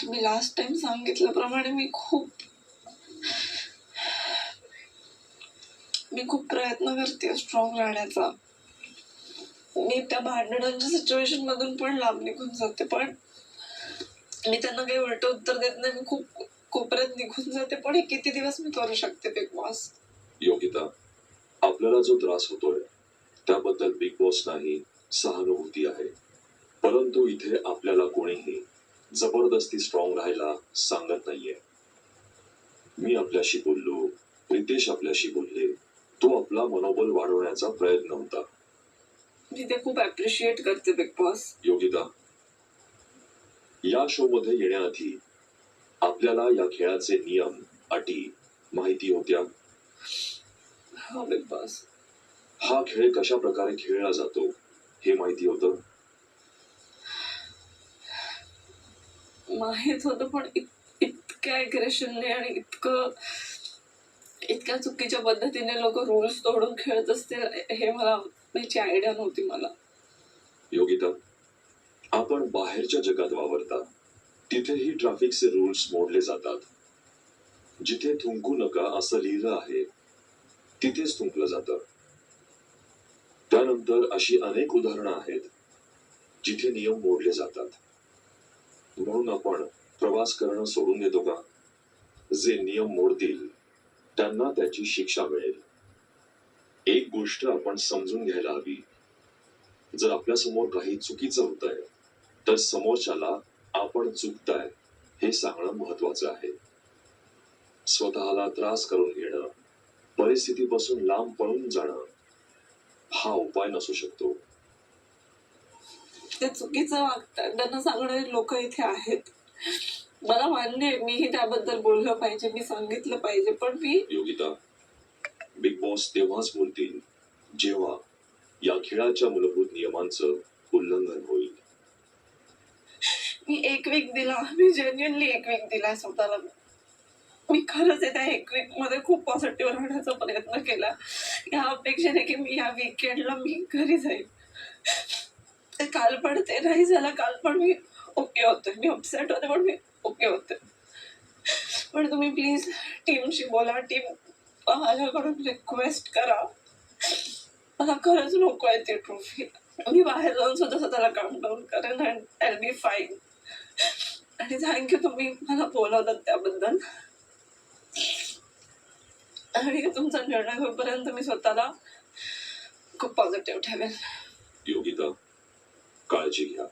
मी last time सांगितल्याप्रमाणे मी खूप प्रयत्न करते स्ट्रॉंग राहण्याचा. मी त्या भांडणांच्या सिच्युएशन मधून पण लांब निघून जाते, पण मी त्यांना काही उलट उत्तर देत नाही. मी खूप कोपऱ्यात निघून जाते, पण हे किती दिवस मी करू शकते बिग बॉस? योगिता, आपल्याला जो त्रास होतोय त्याबद्दल बिग बॉस नाही, सहानुभूती आहे. परंतु इथे आपल्याला कोणीही जबरदस्ती स्ट्रॉंग राहायला सांगत नाहीये. मी आपल्याशी बोललो, रितेश आपल्याशी बोलले, तो आपला मनोबल वाढवण्याचा प्रयत्न होता. मी ते खूप अप्रिशिएट करते बिग बॉस. योगिता, या शो मध्ये येण्याआधी आपल्याला या खेळाचे नियम, अटी माहिती होत्या? हो बिग बॉस. हा खेळ कशा प्रकारे खेळला जातो हे माहिती होतं? माहित होतं, पण इतक्या अग्रेशनने आणि इतक्या चुकीच्या पद्धतीने लोक रूल्स तोडून खेळत असतील हे याची आयडिया नव्हती मला. योगिता, आपण बाहेरच्या जगात वावरता, तिथेही ट्रॅफिकचे रूल्स मोडले जातात. जिथे थुंकू नका असं लिहिलं आहे तिथेच थुंकलं जातं. त्यानंतर अशी अनेक उदाहरणं आहेत जिथे नियम मोडले जातात. म्हणून आपण प्रवास करणं सोडून देतो का? जे नियम मोडतील त्यांना त्याची शिक्षा मिळेल. एक गोष्ट आपण समजून घ्यायला हवी, जर आपल्या समोर काही चुकीचं होतंय तर समोरच्याला आपण चुकताय हे सांगणं महत्वाचं आहे. स्वतःला त्रास करून घेणं, परिस्थितीपासून लांब पळून जाणं हा उपाय नसू शकतो. ते चुकीचं वागतात त्यांना सांगणारे लोक इथे आहेत. मला मान्य आहे, मीही त्याबद्दल बोललं पाहिजे, मी सांगितलं पाहिजे, पण योगिता, बिग बॉस तेव्हाच बोलतील जेव्हा या खेळाच्या मूलभूत नियमांचं उल्लंघन होईल. मी एक वीक दिला, मी जेन्युअनली एक वीक दिला स्वतःला. मी खरंच त्या एक वीक मध्ये खूप पॉझिटिव्ह राहण्याचा प्रयत्न केला, या अपेक्षेने की मी या वीकेंडला मी घरी जाईल. काल पण ते नाही झालं. काल पण मी ओके होते, मी अपसेट होते पण मी ओके होते. पण तुम्ही प्लीज टीमशी बोला, टीम माझ्याकडून रिक्वेस्ट करा, मला खरंच नको आहे ती ट्रॉफी. मी बाहेर जाऊन सुद्धा स्वतःला काम डाऊन करेन and I will be fine. आणि थँक्यू तुम्ही मला बोलवलं त्याबद्दल. आणि तुमचा निर्णय होईपर्यंत मी स्वतःला खूप पॉझिटिव्ह ठेवेल. योगिता, काळजी घ्या.